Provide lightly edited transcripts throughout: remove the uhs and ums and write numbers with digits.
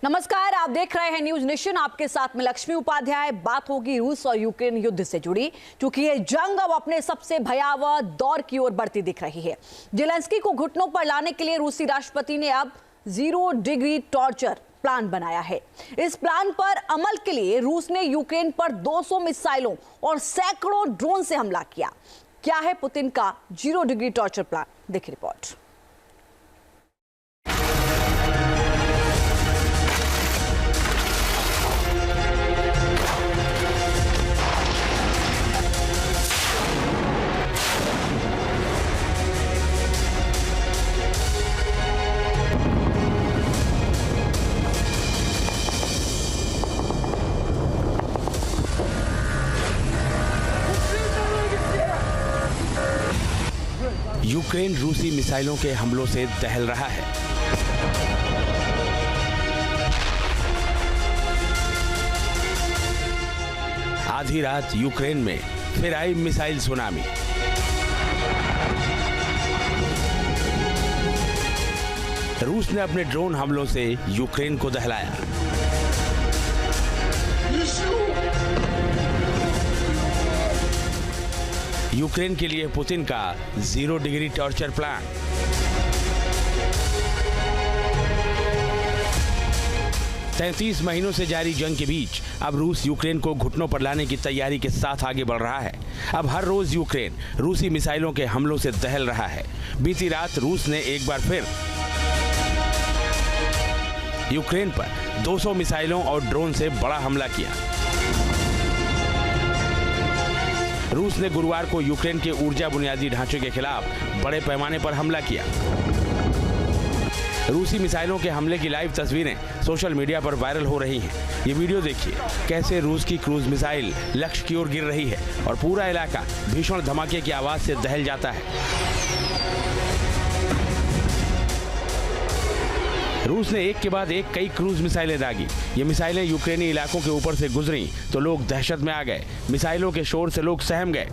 नमस्कार, आप देख रहे हैं न्यूज नेशन। आपके साथ में लक्ष्मी उपाध्याय। बात होगी रूस और यूक्रेन युद्ध से जुड़ी, क्योंकि ये जंग अब अपने सबसे भयावह दौर की ओर बढ़ती दिख रही है। जेलेंस्की को घुटनों पर लाने के लिए रूसी राष्ट्रपति ने अब 0 डिग्री टॉर्चर प्लान बनाया है। इस प्लान पर अमल के लिए रूस ने यूक्रेन पर 200 मिसाइलों और सैकड़ों ड्रोन से हमला किया। क्या है पुतिन का 0 डिग्री टॉर्चर प्लान? देखिए रिपोर्ट। यूक्रेन रूसी मिसाइलों के हमलों से दहल रहा है। आधी रात यूक्रेन में फिर आई मिसाइल सुनामी। रूस ने अपने ड्रोन हमलों से यूक्रेन को दहलाया। यूक्रेन के लिए पुतिन का 0 डिग्री टॉर्चर प्लान। तैंतीस महीनों से जारी जंग के बीच अब रूस यूक्रेन को घुटनों पर लाने की तैयारी के साथ आगे बढ़ रहा है। अब हर रोज यूक्रेन रूसी मिसाइलों के हमलों से दहल रहा है। बीती रात रूस ने एक बार फिर यूक्रेन पर 200 मिसाइलों और ड्रोन से बड़ा हमला किया। रूस ने गुरुवार को यूक्रेन के ऊर्जा बुनियादी ढांचे के खिलाफ बड़े पैमाने पर हमला किया। रूसी मिसाइलों के हमले की लाइव तस्वीरें सोशल मीडिया पर वायरल हो रही हैं। ये वीडियो देखिए, कैसे रूस की क्रूज मिसाइल लक्ष्य की ओर गिर रही है और पूरा इलाका भीषण धमाके की आवाज से दहल जाता है। रूस ने एक के बाद एक कई क्रूज मिसाइलें दागी। ये मिसाइलें यूक्रेनी इलाकों के ऊपर से गुजरी तो लोग दहशत में आ गए। मिसाइलों के शोर से लोग सहम गए।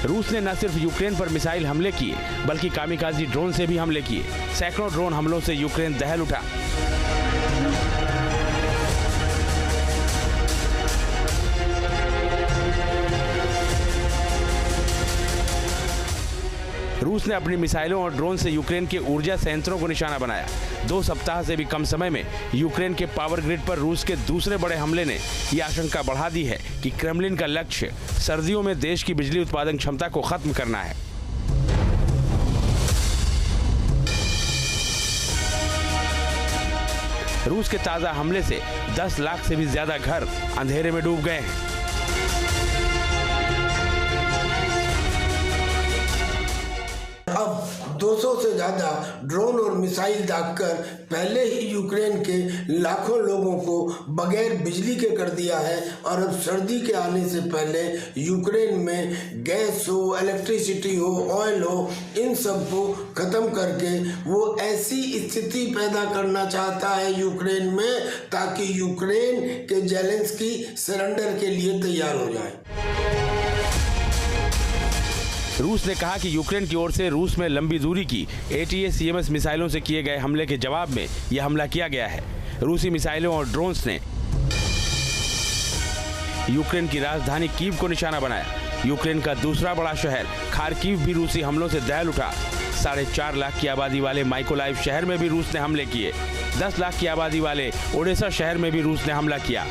रूस ने न सिर्फ यूक्रेन पर मिसाइल हमले किए, बल्कि कामिकाजी ड्रोन से भी हमले किए। सैकड़ों ड्रोन हमलों से यूक्रेन दहल उठा। रूस ने अपनी मिसाइलों और ड्रोन से यूक्रेन के ऊर्जा संयंत्रों को निशाना बनाया। 2 सप्ताह से भी कम समय में यूक्रेन के पावर ग्रिड पर रूस के दूसरे बड़े हमले ने यह आशंका बढ़ा दी है कि क्रेमलिन का लक्ष्य सर्दियों में देश की बिजली उत्पादन क्षमता को खत्म करना है। रूस के ताजा हमले से 10 लाख से भी ज्यादा घर अंधेरे में डूब गए हैं। अब 200 से ज्यादा ड्रोन और मिसाइल दागकर पहले ही यूक्रेन के लाखों लोगों को बगैर बिजली के कर दिया है और अब सर्दी के आने से पहले यूक्रेन में गैस हो, इलेक्ट्रिसिटी हो, ऑयल हो, इन सब को खत्म करके वो ऐसी स्थिति पैदा करना चाहता है यूक्रेन में ताकि यूक्रेन के जेलेंस्की सरेंडर के लिए तैयार हो जाए। रूस ने कहा कि यूक्रेन की ओर से रूस में लंबी दूरी की ATACMS मिसाइलों से किए गए हमले के जवाब में यह हमला किया गया है। रूसी मिसाइलों और ड्रोन्स ने यूक्रेन की राजधानी कीव को निशाना बनाया। यूक्रेन का दूसरा बड़ा शहर खार्किव भी रूसी हमलों से दहल उठा। 4.5 लाख की आबादी वाले माइकोलाइव शहर में भी रूस ने हमले किए। 10 लाख की आबादी वाले ओडेसा शहर में भी रूस ने हमला किया।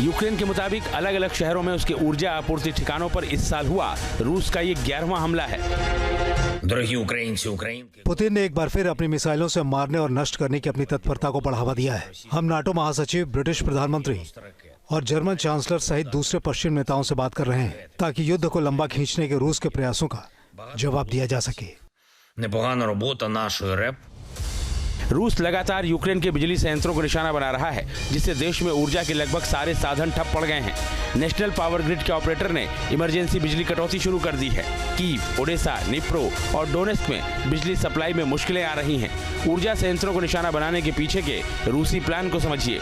यूक्रेन के मुताबिक अलग अलग शहरों में उसके ऊर्जा आपूर्ति ठिकानों पर इस साल हुआ रूस का ये 11वां हमला है। पुतिन ने एक बार फिर अपनी मिसाइलों से मारने और नष्ट करने की अपनी तत्परता को बढ़ावा दिया है। हम नाटो महासचिव, ब्रिटिश प्रधानमंत्री और जर्मन चांसलर सहित दूसरे पश्चिम नेताओं से बात कर रहे हैं ताकि युद्ध को लंबा खींचने के रूस के प्रयासों का जवाब दिया जा सके। रूस लगातार यूक्रेन के बिजली संयंत्रों को निशाना बना रहा है, जिससे देश में ऊर्जा के लगभग सारे साधन ठप पड़ गए हैं। नेशनल पावर ग्रिड के ऑपरेटर ने इमरजेंसी बिजली कटौती शुरू कर दी है। कीव, ओडेसा, निप्रो और डोनेस्क में बिजली सप्लाई में मुश्किलें आ रही हैं। ऊर्जा संयंत्रों को निशाना बनाने के पीछे के रूसी प्लान को समझिए।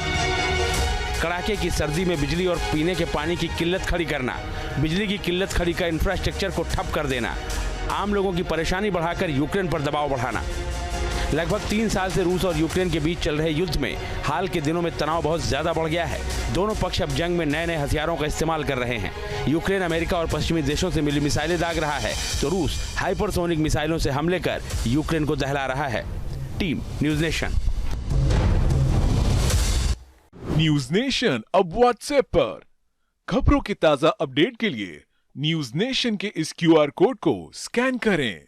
कड़ाके की सर्दी में बिजली और पीने के पानी की किल्लत खड़ी करना, बिजली की किल्लत खड़ी कर इंफ्रास्ट्रक्चर को ठप कर देना, आम लोगों की परेशानी बढ़ाकर यूक्रेन पर दबाव बढ़ाना। लगभग 3 साल से रूस और यूक्रेन के बीच चल रहे युद्ध में हाल के दिनों में तनाव बहुत ज्यादा बढ़ गया है। दोनों पक्ष अब जंग में नए नए हथियारों का इस्तेमाल कर रहे हैं। यूक्रेन अमेरिका और पश्चिमी देशों से मिली मिसाइलें दाग रहा है, तो रूस हाइपरसोनिक मिसाइलों से हमले कर यूक्रेन को दहला रहा है। Team news nation. News nation अब व्हाट्सएप पर खबरों के ताजा अपडेट के लिए न्यूज नेशन के इस QR कोड को स्कैन करें।